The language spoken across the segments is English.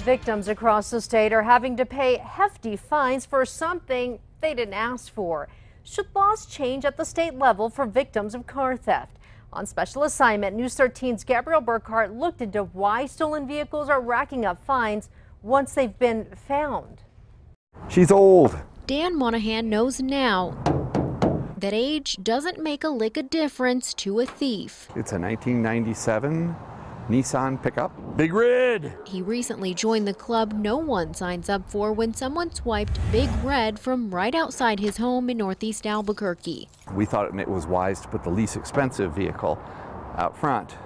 Victims across the state are having to pay hefty fines for something they didn't ask for. Should laws change at the state level for victims of car theft? On special assignment, News 13's Gabrielle Burkhart looked into why stolen vehicles are racking up fines once they've been found. She's old. Dan Monahan knows now that age doesn't make a lick of difference to a thief. It's a 1997 Nissan pickup. Big Red. He recently joined the club no one signs up for when someone swiped Big Red from right outside his home in northeast Albuquerque. We thought it was wise to put the least expensive vehicle out front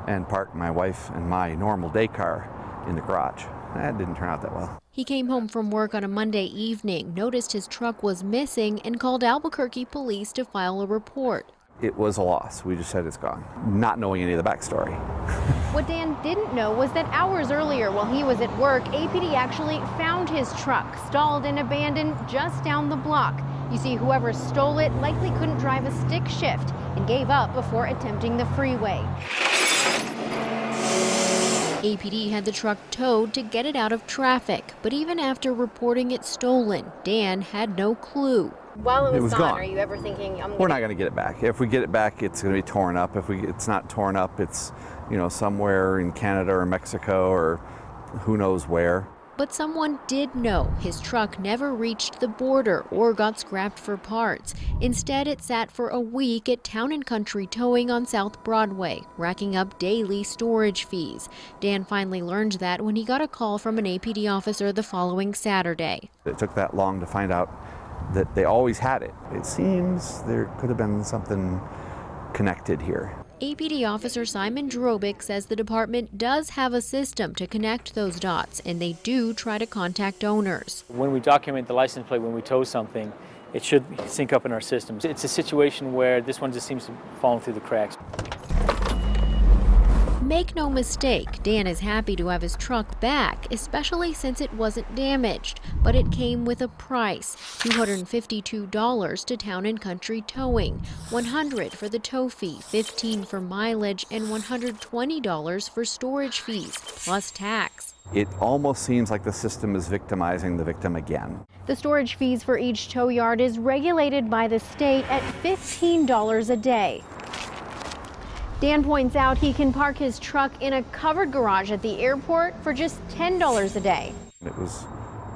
and park my wife and my normal day car in the garage. That didn't turn out that well. He came home from work on a Monday evening, noticed his truck was missing, and called Albuquerque police to file a report. It was a loss. We just said it's gone, not knowing any of the backstory. What Dan didn't know was that hours earlier while he was at work, APD actually found his truck stalled and abandoned just down the block. You see, whoever stole it likely couldn't drive a stick shift and gave up before attempting the freeway. APD had the truck towed to get it out of traffic, but even after reporting it stolen, Dan had no clue. While it was gone. Are you ever thinking, We're not going to get it back. If we get it back, it's going to be torn up. If it's not torn up, it's, somewhere in Canada or Mexico or who knows where. But someone did know his truck never reached the border or got scrapped for parts. Instead, it sat for a week at Town & Country Towing on South Broadway, racking up daily storage fees. Dan finally learned that when he got a call from an APD officer the following Saturday. It took that long to find out that they always had it. It seems there could have been something connected here. APD officer Simon Drobick says the department does have a system to connect those dots, and they do try to contact owners. When we document the license plate, when we tow something, it should sync up in our systems. It's a situation where this one just seems to fall through the cracks. Make no mistake, Dan is happy to have his truck back, especially since it wasn't damaged. But it came with a price, $252 to Town & Country Towing, $100 for the tow fee, $15 for mileage, and $120 for storage fees, plus tax. It almost seems like the system is victimizing the victim again. The storage fees for each tow yard is regulated by the state at $15 a day. Dan points out he can park his truck in a covered garage at the airport for just $10 a day. It was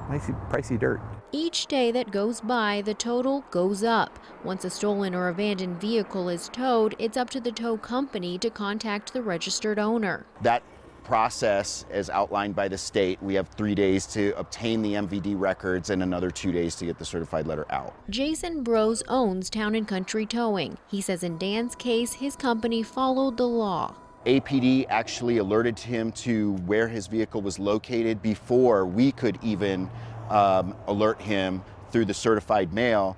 pricey dirt. Each day that goes by, the total goes up. Once a stolen or abandoned vehicle is towed, it's up to the tow company to contact the registered owner. That process, as outlined by the state, we have 3 days to obtain the MVD records and another 2 days to get the certified letter out. Jason Brose owns Town & Country Towing. He says in Dan's case, his company followed the law. APD actually alerted him to where his vehicle was located before we could even alert him through the certified mail,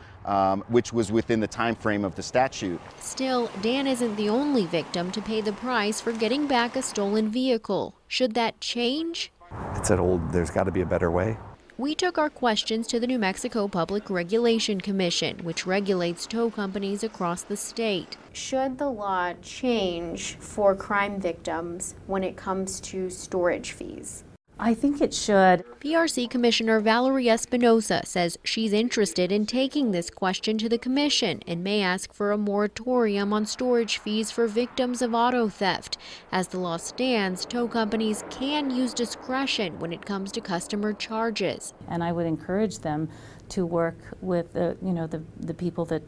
which was within the time frame of the statute. Still, Dan isn't the only victim to pay the price for getting back a stolen vehicle. Should that change? It's that old, there's got to be a better way. We took our questions to the New Mexico Public Regulation Commission, which regulates tow companies across the state. Should the law change for crime victims when it comes to storage fees? I think it should. PRC Commissioner Valerie Espinosa says she's interested in taking this question to the commission and may ask for a moratorium on storage fees for victims of auto theft. As the law stands, tow companies can use discretion when it comes to customer charges. And I would encourage them to work with the people that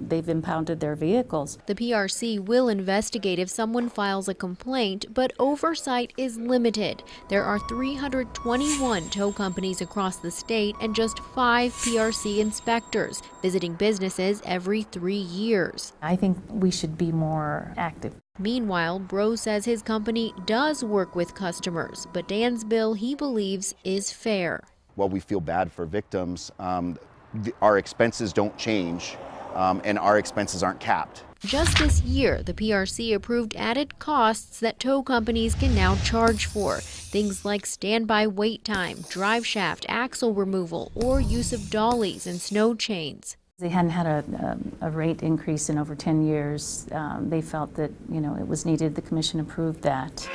they've impounded their vehicles. The PRC will investigate if someone files a complaint, but oversight is limited. There are 321 tow companies across the state and just 5 PRC inspectors visiting businesses every 3 years. I think we should be more active. Meanwhile, Bro says his company does work with customers, but Dan's bill, he believes, is fair. While we feel bad for victims, our expenses don't change. And our expenses aren't capped. Just this year, the PRC approved added costs that tow companies can now charge for. Things like standby wait time, drive shaft, axle removal, or use of dollies and snow chains. They hadn't had a rate increase in over 10 years. They felt that, it was needed. The commission approved that.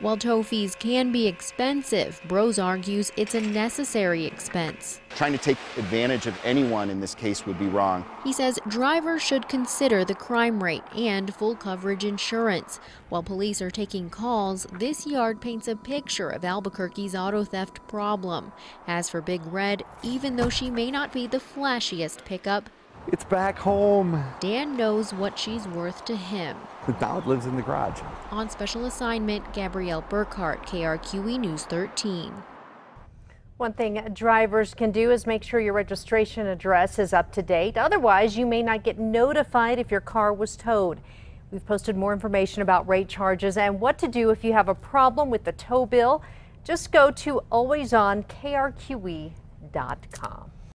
While tow fees can be expensive, Bros argues it's a necessary expense. Trying to take advantage of anyone in this case would be wrong. He says drivers should consider the crime rate and full coverage insurance. While police are taking calls, this yard paints a picture of Albuquerque's auto theft problem. As for Big Red, even though she may not be the flashiest pickup, It's back home. Dan knows what she's worth to him. Now it lives in the garage. On special assignment, Gabrielle Burkhart, KRQE News 13. One thing drivers can do is make sure your registration address is up to date. Otherwise, you may not get notified if your car was towed. We've posted more information about rate charges and what to do if you have a problem with the tow bill. Just go to alwaysonkrqe.com.